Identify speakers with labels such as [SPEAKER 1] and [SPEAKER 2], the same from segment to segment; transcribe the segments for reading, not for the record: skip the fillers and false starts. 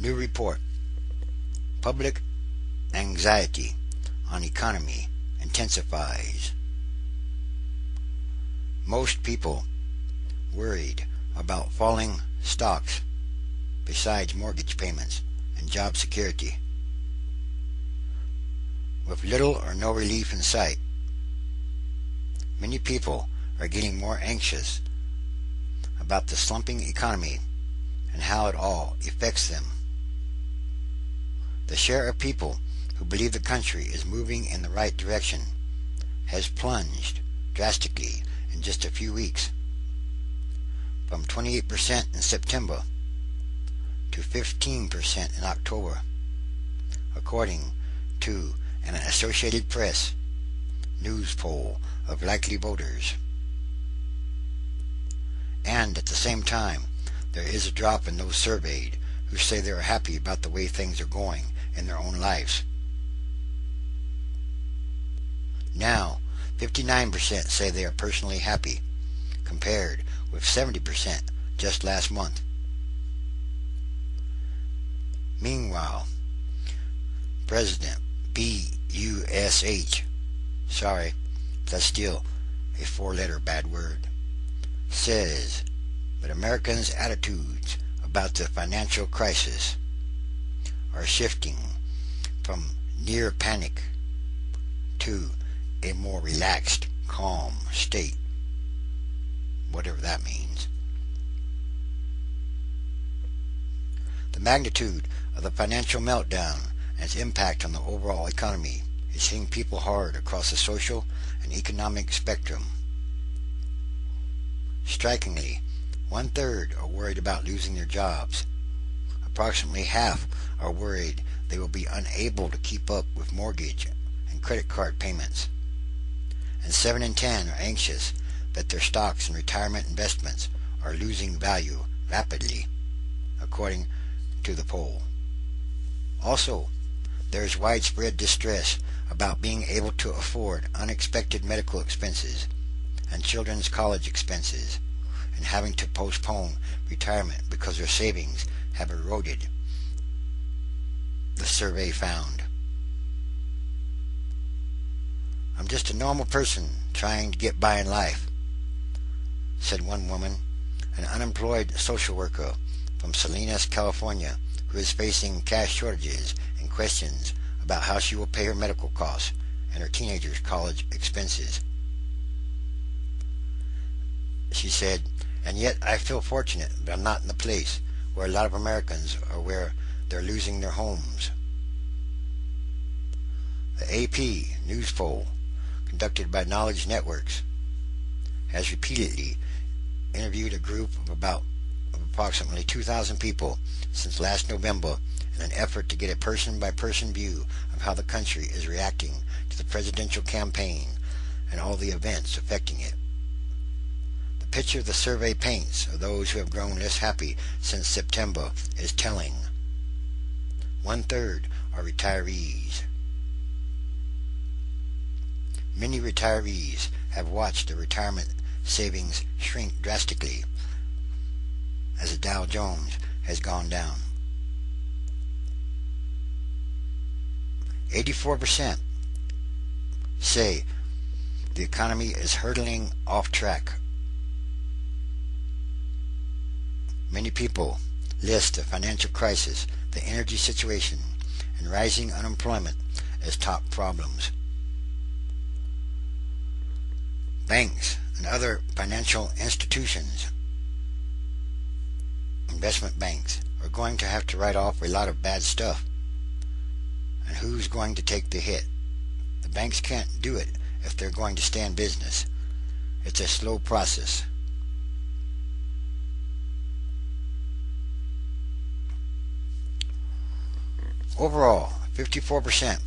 [SPEAKER 1] New report. Public anxiety on economy intensifies. Most people worried about falling stocks besides mortgage payments and job security, with little or no relief in sight. Many people are getting more anxious about the slumping economy and how it all affects them. The share of people who believe the country is moving in the right direction has plunged drastically in just a few weeks, from 28% in September to 15% in October, according to an Associated Press news poll of likely voters. And at the same time, there is a drop in those surveyed who say they are happy about the way things are going in their own lives. Now, 59% say they are personally happy, compared with 70% just last month. Meanwhile, President B.U.S.H., sorry, that's still a four-letter bad word, says that Americans' attitudes about the financial crisis are shifting from near panic to a more relaxed, calm state, whatever that means. The magnitude of the financial meltdown and its impact on the overall economy is hitting people hard across the social and economic spectrum. Strikingly, 1/3 are worried about losing their jobs. Approximately half are worried they will be unable to keep up with mortgage and credit card payments. And 7 in 10 are anxious that their stocks and retirement investments are losing value rapidly, according to the poll. Also, there is widespread distress about being able to afford unexpected medical expenses and children's college expenses, and having to postpone retirement because their savings have eroded, the survey found. "I'm just a normal person trying to get by in life," said one woman, an unemployed social worker from Salinas, California, who is facing cash shortages and questions about how she will pay her medical costs and her teenagers' college expenses. She said, "And yet I feel fortunate that I'm not in the place where a lot of Americans are, where they're losing their homes." The AP news poll, conducted by Knowledge Networks, has repeatedly interviewed a group of approximately 2,000 people since last November in an effort to get a person-by-person view of how the country is reacting to the presidential campaign and all the events affecting it. The picture the survey paints of those who have grown less happy since September is telling. 1/3 are retirees. Many retirees have watched their retirement savings shrink drastically as the Dow Jones has gone down. 84% say the economy is hurtling off track. Many people list the financial crisis, the energy situation, and rising unemployment as top problems. Banks and other financial institutions, investment banks, are going to have to write off a lot of bad stuff. And who's going to take the hit? The banks can't do it if they're going to stay in business. It's a slow process. Overall, 54%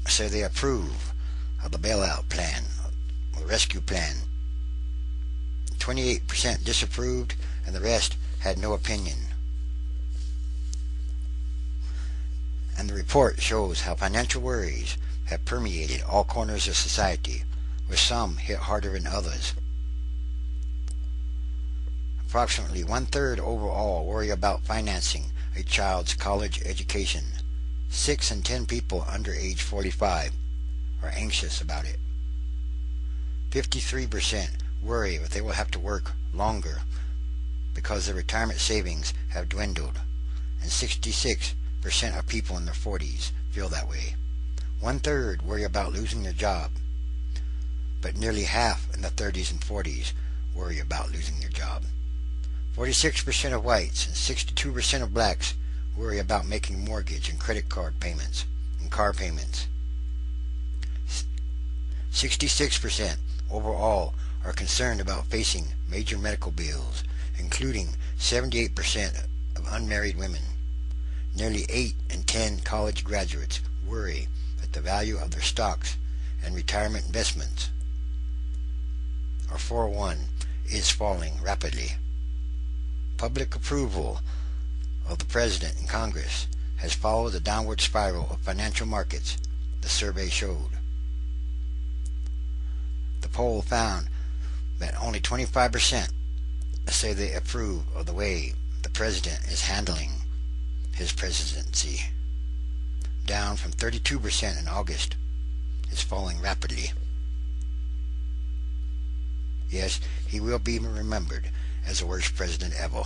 [SPEAKER 1] say they approve of the bailout plan, or rescue plan. 28% disapproved, and the rest had no opinion. And the report shows how financial worries have permeated all corners of society, with some hit harder than others. Approximately 1/3 overall worry about financing a child's college education. 6 in 10 people under age 45 are anxious about it. 53% worry that they will have to work longer because their retirement savings have dwindled, and 66% of people in their 40s feel that way. 1/3 worry about losing their job, but nearly half in the 30s and 40s worry about losing their job. 46% of whites and 62% of blacks worry about making mortgage and credit card payments and car payments. 66% overall are concerned about facing major medical bills, including 78% of unmarried women. Nearly 8 in 10 college graduates worry that the value of their stocks and retirement investments, or 401, is falling rapidly. Public approval of the President and Congress has followed the downward spiral of financial markets, the survey showed. The poll found that only 25% say they approve of the way the President is handling his presidency, down from 32% in August. It's falling rapidly. Yes, he will be remembered as the worst president ever.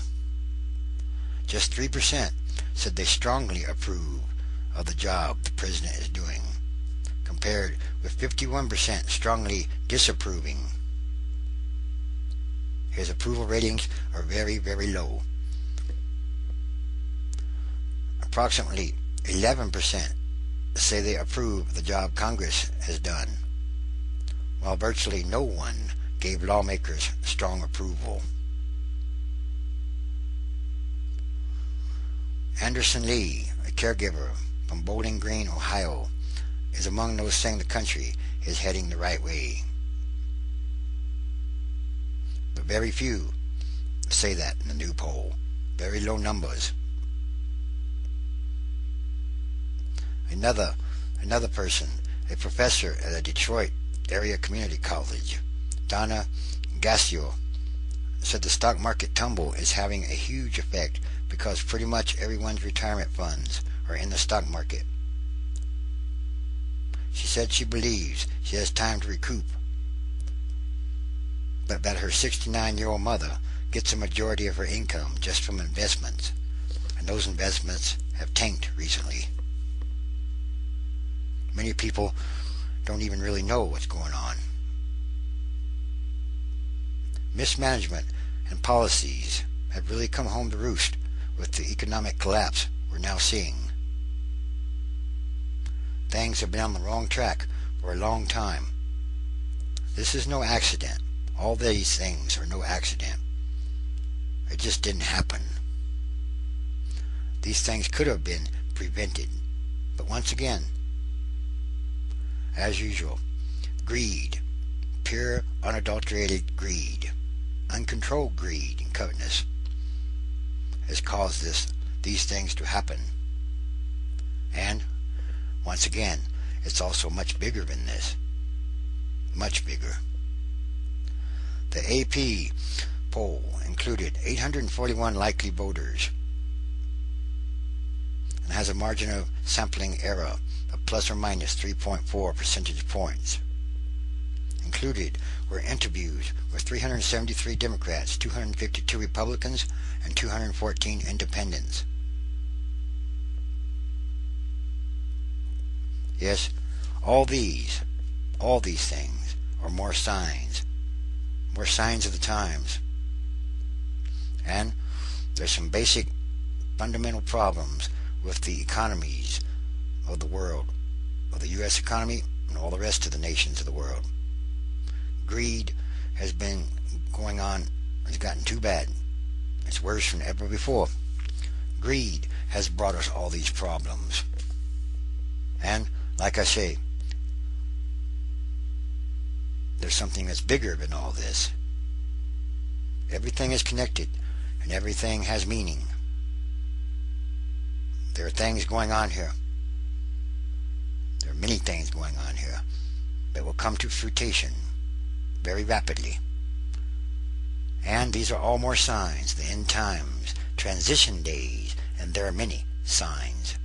[SPEAKER 1] Just 3% said they strongly approve of the job the president is doing, compared with 51% strongly disapproving. His approval ratings are very, very low. Approximately 11% say they approve of the job Congress has done, while virtually no one gave lawmakers strong approval. Anderson Lee, a caregiver from Bowling Green, Ohio, is among those saying the country is heading the right way. But very few say that in the new poll. Very low numbers. Another person, a professor at a Detroit area community college, Donna Gassio, said the stock market tumble is having a huge effect because pretty much everyone's retirement funds are in the stock market. She said she believes she has time to recoup, but that her 69-year-old mother gets a majority of her income just from investments, and those investments have tanked recently. Many people don't even really know what's going on. Mismanagement and policies have really come home to roost with the economic collapse we're now seeing. Things have been on the wrong track for a long time. This is no accident. All these things are no accident. It just didn't happen. These things could have been prevented. But once again, as usual, greed, pure unadulterated greed, uncontrolled greed and covetousness has caused these things to happen. And once again, it's also much bigger than this. Much bigger. The AP poll included 841 likely voters and has a margin of sampling error of plus or minus 3.4 percentage points. Included were interviews with 373 Democrats, 252 Republicans, and 214 Independents. Yes, all these things are more signs of the times. And there's some basic fundamental problems with the economies of the world, of the U.S. economy and all the rest of the nations of the world. Greed has been going on, it's gotten too bad. It's worse than ever before. Greed has brought us all these problems. And, like I say, there's something that's bigger than all this. Everything is connected, and everything has meaning. There are things going on here. There are many things going on here that will come to fruition very rapidly. And these are all more signs, the end times, transition days, and and there are many signs.